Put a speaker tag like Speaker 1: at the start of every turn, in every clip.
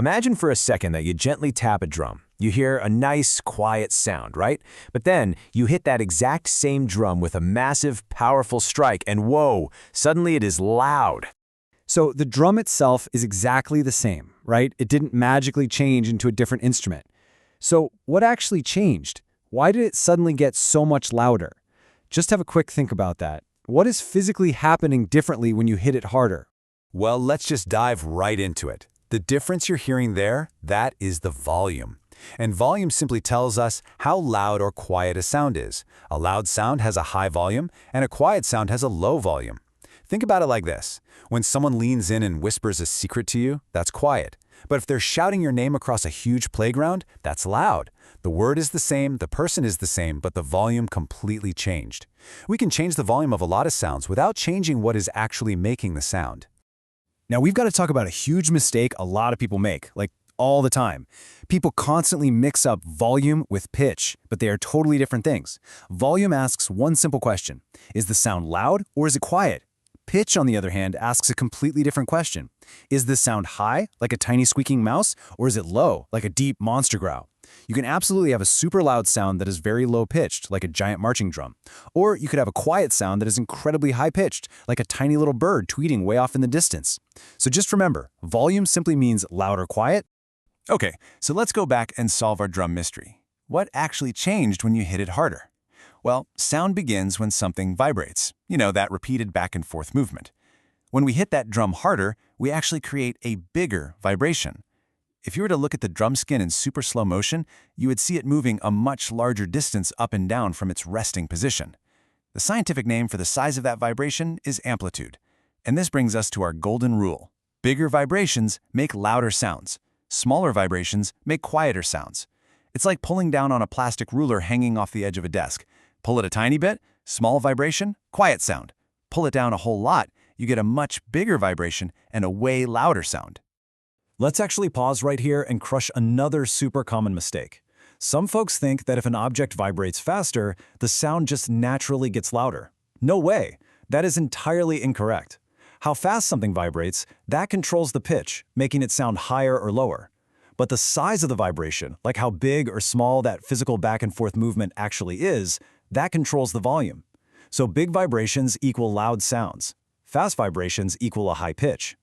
Speaker 1: Imagine for a second that you gently tap a drum. You hear a nice, quiet sound, right? But then you hit that exact same drum with a massive, powerful strike, and whoa, suddenly it is loud.
Speaker 2: So the drum itself is exactly the same, right? It didn't magically change into a different instrument. So what actually changed? Why did it suddenly get so much louder? Just have a quick think about that. What is physically happening differently when you hit it harder?
Speaker 3: Well, let's just dive right into it. The difference you're hearing there, that is the volume. And volume simply tells us how loud or quiet a sound is. A loud sound has a high volume, and a quiet sound has a low volume. Think about it like this. When someone leans in and whispers a secret to you, that's quiet. But if they're shouting your name across a huge playground, that's loud. The word is the same, the person is the same, but the volume completely changed. We can change the volume of a lot of sounds without changing what is actually making the sound.
Speaker 2: Now we've got to talk about a huge mistake a lot of people make, like all the time. People constantly mix up volume with pitch, but they are totally different things. Volume asks one simple question: is the sound loud or is it quiet? Pitch, on the other hand, asks a completely different question. Is the sound high, like a tiny squeaking mouse, or is it low, like a deep monster growl? You can absolutely have a super loud sound that is very low-pitched, like a giant marching drum. Or you could have a quiet sound that is incredibly high-pitched, like a tiny little bird tweeting way off in the distance. So just remember, volume simply means loud or quiet.
Speaker 3: Okay, so let's go back and solve our drum mystery. What actually changed when you hit it harder? Well, sound begins when something vibrates. You know, that repeated back and forth movement. When we hit that drum harder, we actually create a bigger vibration. If you were to look at the drum skin in super slow motion, you would see it moving a much larger distance up and down from its resting position. The scientific name for the size of that vibration is amplitude. And this brings us to our golden rule. Bigger vibrations make louder sounds. Smaller vibrations make quieter sounds. It's like pulling down on a plastic ruler hanging off the edge of a desk. Pull it a tiny bit, small vibration, quiet sound. Pull it down a whole lot, you get a much bigger vibration and a way louder sound.
Speaker 4: Let's actually pause right here and crush another super common mistake. Some folks think that if an object vibrates faster, the sound just naturally gets louder. No way! That is entirely incorrect. How fast something vibrates, that controls the pitch, making it sound higher or lower. But the size of the vibration, like how big or small that physical back and forth movement actually is, that controls the volume. So big vibrations equal loud sounds. Fast vibrations equal a high pitch.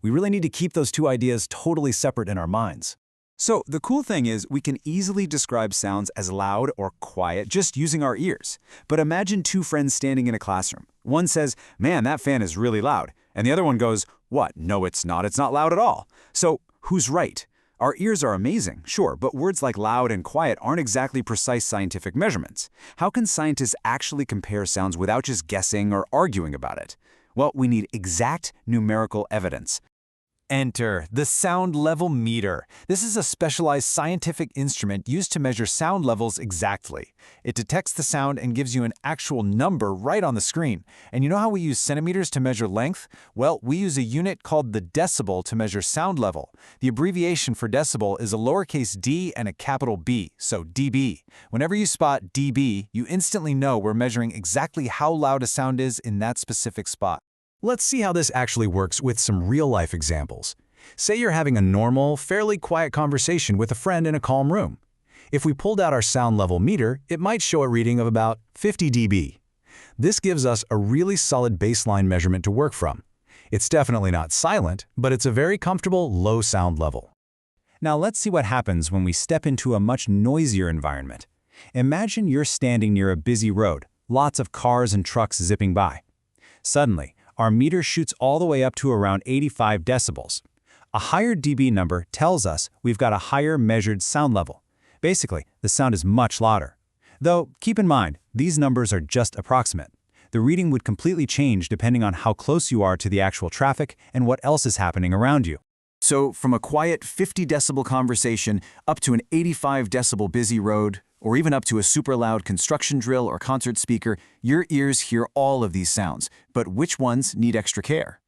Speaker 4: We really need to keep those two ideas totally separate in our minds.
Speaker 5: So the cool thing is we can easily describe sounds as loud or quiet just using our ears. But imagine two friends standing in a classroom. One says, "Man, that fan is really loud." And the other one goes, "What? No, it's not loud at all." So who's right? Our ears are amazing, sure, but words like loud and quiet aren't exactly precise scientific measurements. How can scientists actually compare sounds without just guessing or arguing about it? Well, we need exact numerical evidence.
Speaker 1: Enter the sound level meter. This is a specialized scientific instrument used to measure sound levels exactly. It detects the sound and gives you an actual number right on the screen. And you know how we use centimeters to measure length? Well, we use a unit called the decibel to measure sound level. The abbreviation for decibel is a lowercase d and a capital B, so dB. Whenever you spot dB, you instantly know we're measuring exactly how loud a sound is in that specific spot.
Speaker 4: Let's see how this actually works with some real-life examples. Say you're having a normal, fairly quiet conversation with a friend in a calm room. If we pulled out our sound level meter, it might show a reading of about 50 dB. This gives us a really solid baseline measurement to work from. It's definitely not silent, but it's a very comfortable low sound level.
Speaker 2: Now let's see what happens when we step into a much noisier environment. Imagine you're standing near a busy road, lots of cars and trucks zipping by. Suddenly, our meter shoots all the way up to around 85 decibels. A higher dB number tells us we've got a higher measured sound level. Basically, the sound is much louder. Though, keep in mind, these numbers are just approximate. The reading would completely change depending on how close you are to the actual traffic and what else is happening around you.
Speaker 5: So from a quiet 50 decibel conversation up to an 85 decibel busy road, or even up to a super loud construction drill or concert speaker, your ears hear all of these sounds, but which ones need extra care?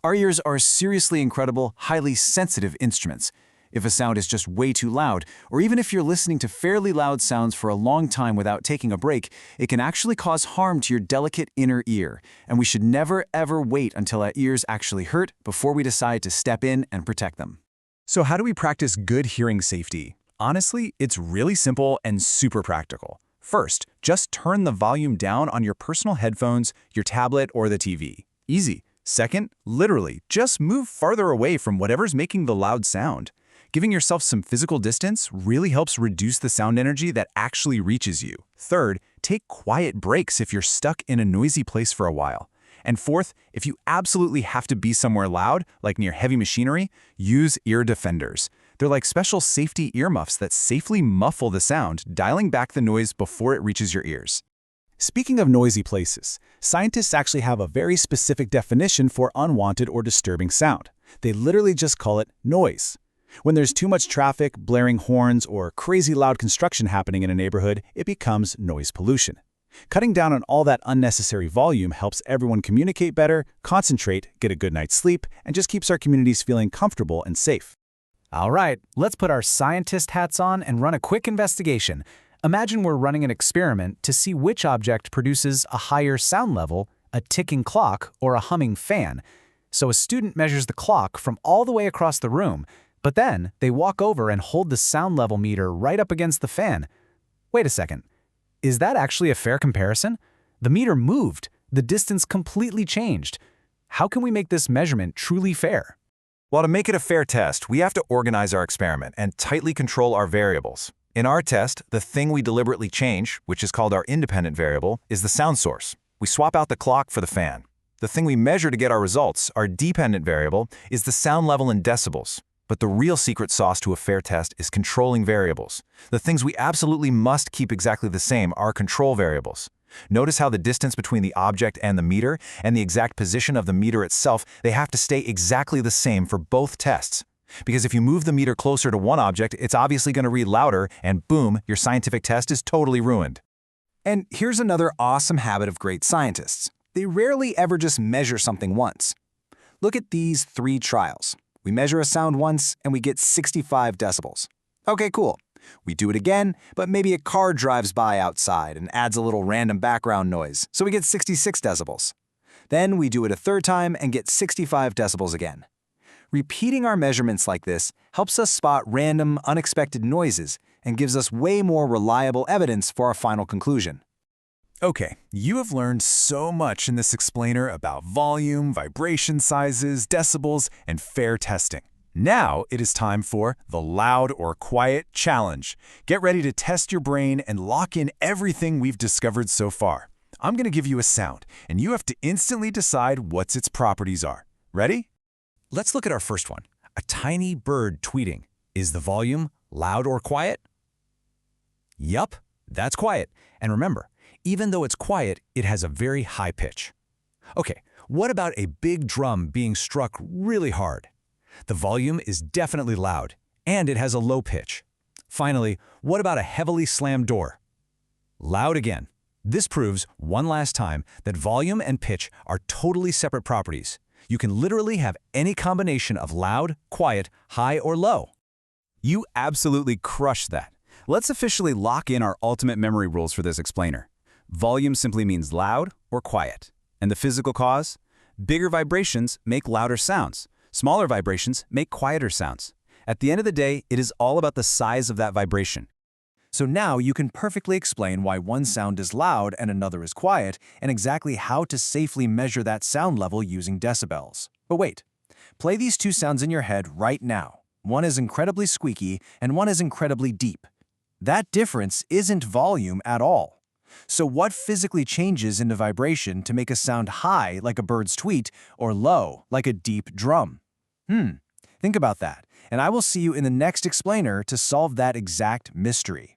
Speaker 5: Our ears are seriously incredible, highly sensitive instruments. If a sound is just way too loud, or even if you're listening to fairly loud sounds for a long time without taking a break, it can actually cause harm to your delicate inner ear, and we should never ever wait until our ears actually hurt before we decide to step in and protect them.
Speaker 3: So how do we practice good hearing safety? Honestly, it's really simple and super practical. First, just turn the volume down on your personal headphones, your tablet, or the TV. Easy. Second, literally, just move farther away from whatever's making the loud sound. Giving yourself some physical distance really helps reduce the sound energy that actually reaches you. Third, take quiet breaks if you're stuck in a noisy place for a while. And fourth, if you absolutely have to be somewhere loud, like near heavy machinery, use ear defenders. They're like special safety earmuffs that safely muffle the sound, dialing back the noise before it reaches your ears.
Speaker 2: Speaking of noisy places, scientists actually have a very specific definition for unwanted or disturbing sound. They literally just call it noise. When there's too much traffic, blaring horns, or crazy loud construction happening in a neighborhood, it becomes noise pollution. Cutting down on all that unnecessary volume helps everyone communicate better, concentrate, get a good night's sleep, and just keeps our communities feeling comfortable and safe.
Speaker 1: All right, let's put our scientist hats on and run a quick investigation. Imagine we're running an experiment to see which object produces a higher sound level, a ticking clock, or a humming fan. So a student measures the clock from all the way across the room, but then they walk over and hold the sound level meter right up against the fan. Wait a second. Is that actually a fair comparison? The meter moved. The distance completely changed. How can we make this measurement truly fair?
Speaker 3: Well, to make it a fair test, we have to organize our experiment and tightly control our variables. In our test, the thing we deliberately change, which is called our independent variable, is the sound source. We swap out the clock for the fan. The thing we measure to get our results, our dependent variable, is the sound level in decibels. But the real secret sauce to a fair test is controlling variables. The things we absolutely must keep exactly the same are control variables. Notice how the distance between the object and the meter, and the exact position of the meter itself, they have to stay exactly the same for both tests. Because if you move the meter closer to one object, it's obviously going to read louder, and boom, your scientific test is totally ruined.
Speaker 2: And here's another awesome habit of great scientists. They rarely ever just measure something once. Look at these 3 trials. We measure a sound once, and we get 65 decibels. Okay, cool. We do it again, but maybe a car drives by outside and adds a little random background noise, so we get 66 decibels. Then we do it a third time and get 65 decibels again. Repeating our measurements like this helps us spot random, unexpected noises and gives us way more reliable evidence for our final conclusion.
Speaker 3: Okay, you have learned so much in this explainer about volume, vibration sizes, decibels, and fair testing. Now it is time for the Loud or Quiet Challenge. Get ready to test your brain and lock in everything we've discovered so far. I'm going to give you a sound, and you have to instantly decide what its properties are. Ready?
Speaker 4: Let's look at our first one, a tiny bird tweeting. Is the volume loud or quiet? Yup, that's quiet. And remember, even though it's quiet, it has a very high pitch. Okay, what about a big drum being struck really hard? The volume is definitely loud, and it has a low pitch. Finally, what about a heavily slammed door? Loud again. This proves, one last time, that volume and pitch are totally separate properties. You can literally have any combination of loud, quiet, high, or low.
Speaker 5: You absolutely crushed that. Let's officially lock in our ultimate memory rules for this explainer. Volume simply means loud or quiet. And the physical cause? Bigger vibrations make louder sounds. Smaller vibrations make quieter sounds. At the end of the day, it is all about the size of that vibration.
Speaker 2: So now you can perfectly explain why one sound is loud and another is quiet, and exactly how to safely measure that sound level using decibels. But wait, play these 2 sounds in your head right now. One is incredibly squeaky and one is incredibly deep. That difference isn't volume at all. So what physically changes into vibration to make a sound high like a bird's tweet or low like a deep drum? Think about that, and I will see you in the next explainer to solve that exact mystery.